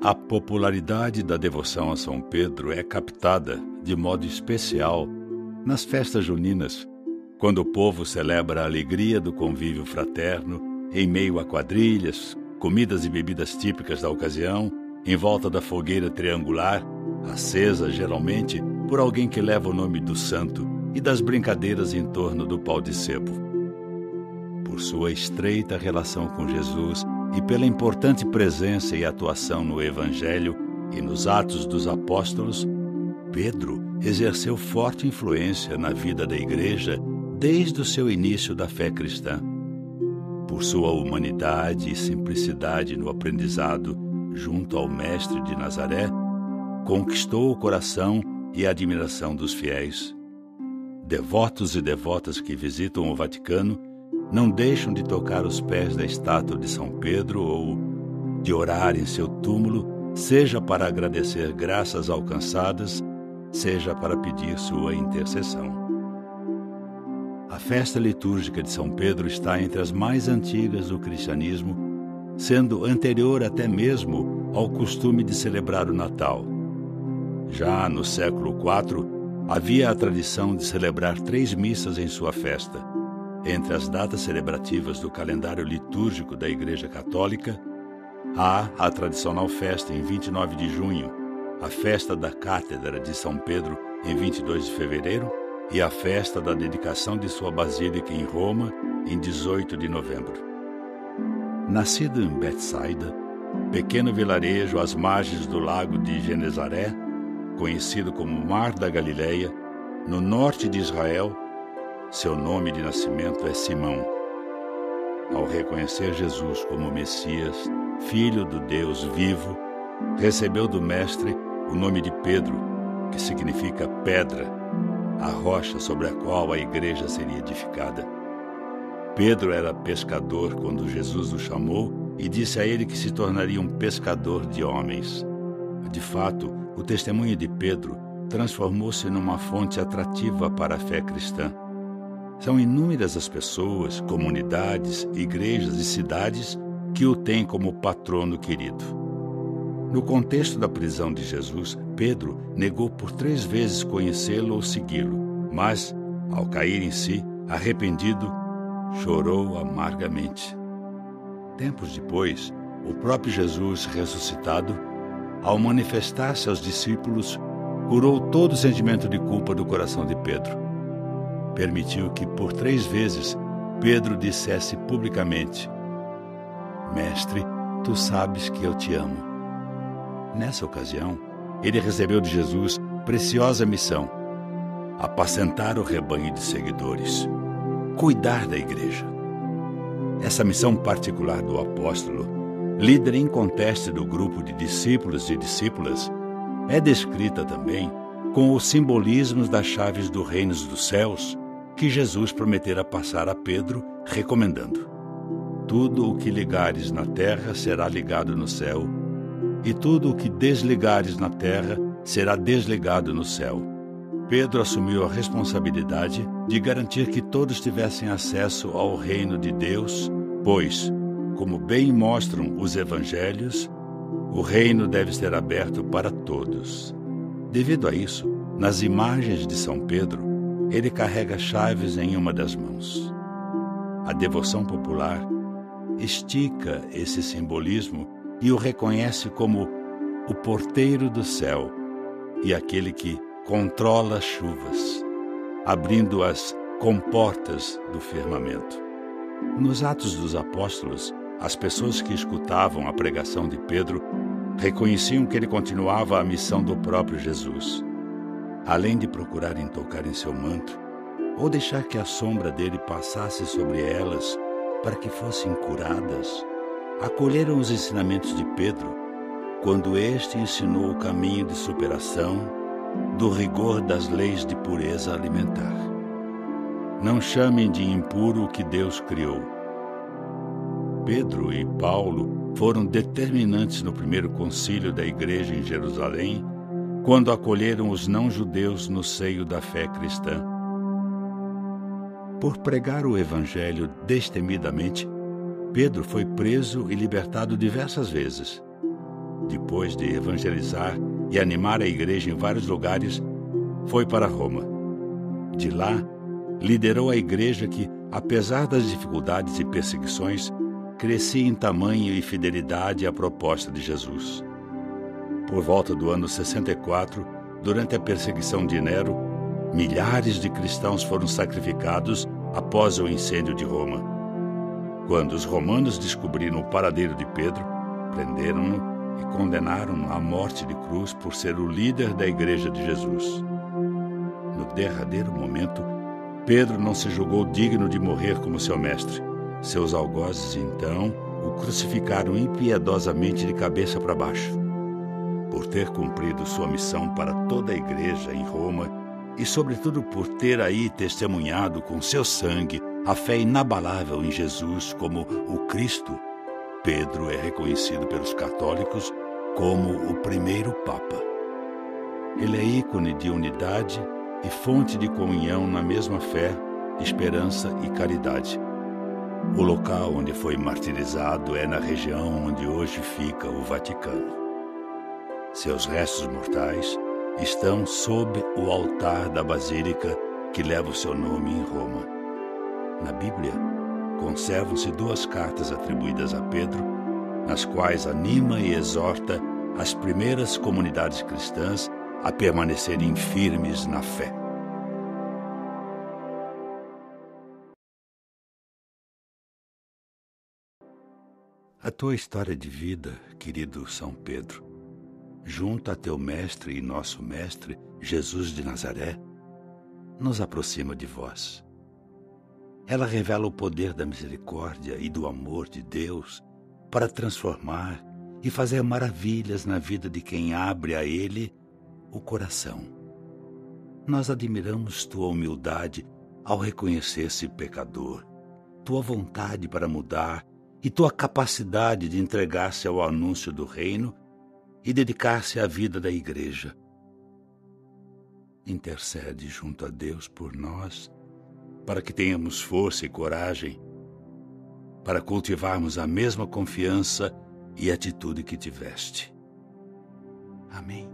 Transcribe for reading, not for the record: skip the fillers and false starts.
A popularidade da devoção a São Pedro é captada, de modo especial, nas festas juninas, quando o povo celebra a alegria do convívio fraterno, em meio a quadrilhas, comidas e bebidas típicas da ocasião, em volta da fogueira triangular, acesa geralmente por alguém que leva o nome do santo, e das brincadeiras em torno do pau de sebo. Por sua estreita relação com Jesus e pela importante presença e atuação no Evangelho e nos Atos dos Apóstolos, Pedro exerceu forte influência na vida da Igreja desde o seu início da fé cristã. Por sua humanidade e simplicidade no aprendizado junto ao Mestre de Nazaré, conquistou o coração e a admiração dos fiéis. Devotos e devotas que visitam o Vaticano não deixam de tocar os pés da estátua de São Pedro ou de orar em seu túmulo, seja para agradecer graças alcançadas, seja para pedir sua intercessão. A festa litúrgica de São Pedro está entre as mais antigas do cristianismo, sendo anterior até mesmo ao costume de celebrar o Natal. Já no século IV, havia a tradição de celebrar 3 missas em sua festa. Entre as datas celebrativas do calendário litúrgico da Igreja Católica, há a tradicional festa em 29 de junho, a festa da Cátedra de São Pedro em 22 de fevereiro e a festa da dedicação de sua basílica em Roma em 18 de novembro. Nascido em Betsaida, pequeno vilarejo às margens do lago de Genezaré, conhecido como Mar da Galileia, no norte de Israel, seu nome de nascimento é Simão. Ao reconhecer Jesus como Messias, Filho do Deus vivo, recebeu do Mestre o nome de Pedro, que significa pedra, a rocha sobre a qual a igreja seria edificada. Pedro era pescador quando Jesus o chamou e disse a ele que se tornaria um pescador de homens. De fato, o testemunho de Pedro transformou-se numa fonte atrativa para a fé cristã. São inúmeras as pessoas, comunidades, igrejas e cidades que o têm como patrono querido. No contexto da prisão de Jesus, Pedro negou por 3 vezes conhecê-lo ou segui-lo, mas, ao cair em si, arrependido, chorou amargamente. Tempos depois, o próprio Jesus ressuscitado, ao manifestar-se aos discípulos, curou todo o sentimento de culpa do coração de Pedro. Permitiu que, por 3 vezes, Pedro dissesse publicamente: Mestre, tu sabes que eu te amo. Nessa ocasião, ele recebeu de Jesus preciosa missão: apacentar o rebanho de seguidores, cuidar da igreja. Essa missão particular do apóstolo, líder inconteste do grupo de discípulos e discípulas, é descrita também com os simbolismos das chaves do reino dos céus que Jesus prometera passar a Pedro, recomendando: tudo o que ligares na terra será ligado no céu, e tudo o que desligares na terra será desligado no céu. Pedro assumiu a responsabilidade de garantir que todos tivessem acesso ao reino de Deus, pois, como bem mostram os evangelhos, o reino deve ser aberto para todos. Devido a isso, nas imagens de São Pedro, ele carrega chaves em uma das mãos. A devoção popular estica esse simbolismo e o reconhece como o porteiro do céu e aquele que controla as chuvas, abrindo as comportas do firmamento. Nos Atos dos Apóstolos, as pessoas que escutavam a pregação de Pedro reconheciam que ele continuava a missão do próprio Jesus. Além de procurarem tocar em seu manto, ou deixar que a sombra dele passasse sobre elas para que fossem curadas, acolheram os ensinamentos de Pedro quando este ensinou o caminho de superação do rigor das leis de pureza alimentar. Não chamem de impuro o que Deus criou. Pedro e Paulo foram determinantes no primeiro concílio da igreja em Jerusalém, quando acolheram os não-judeus no seio da fé cristã. Por pregar o evangelho destemidamente, Pedro foi preso e libertado diversas vezes. depois de evangelizar e animar a igreja em vários lugares, foi para Roma. De lá, liderou a igreja que, apesar das dificuldades e perseguições, crescia em tamanho e fidelidade à proposta de Jesus. Por volta do ano 64, durante a perseguição de Nero, milhares de cristãos foram sacrificados após o incêndio de Roma. Quando os romanos descobriram o paradeiro de Pedro, prenderam-no e condenaram-no à morte de cruz por ser o líder da Igreja de Jesus. No derradeiro momento, Pedro não se julgou digno de morrer como seu mestre. Seus algozes, então, o crucificaram impiedosamente de cabeça para baixo. Por ter cumprido sua missão para toda a igreja em Roma e, sobretudo, por ter aí testemunhado com seu sangue a fé inabalável em Jesus como o Cristo, Pedro é reconhecido pelos católicos como o primeiro Papa. Ele é ícone de unidade e fonte de comunhão na mesma fé, esperança e caridade. O local onde foi martirizado é na região onde hoje fica o Vaticano. Seus restos mortais estão sob o altar da basílica que leva o seu nome em Roma. Na Bíblia, conservam-se 2 cartas atribuídas a Pedro, nas quais anima e exorta as primeiras comunidades cristãs a permanecerem firmes na fé. A tua história de vida, querido São Pedro, junto a teu mestre e nosso mestre, Jesus de Nazaré, nos aproxima de vós. Ela revela o poder da misericórdia e do amor de Deus para transformar e fazer maravilhas na vida de quem abre a Ele o coração. Nós admiramos tua humildade ao reconhecer-se pecador, tua vontade para mudar e tua capacidade de entregar-se ao anúncio do reino e dedicar-se à vida da igreja. Intercede junto a Deus por nós, para que tenhamos força e coragem para cultivarmos a mesma confiança e atitude que tiveste. Amém.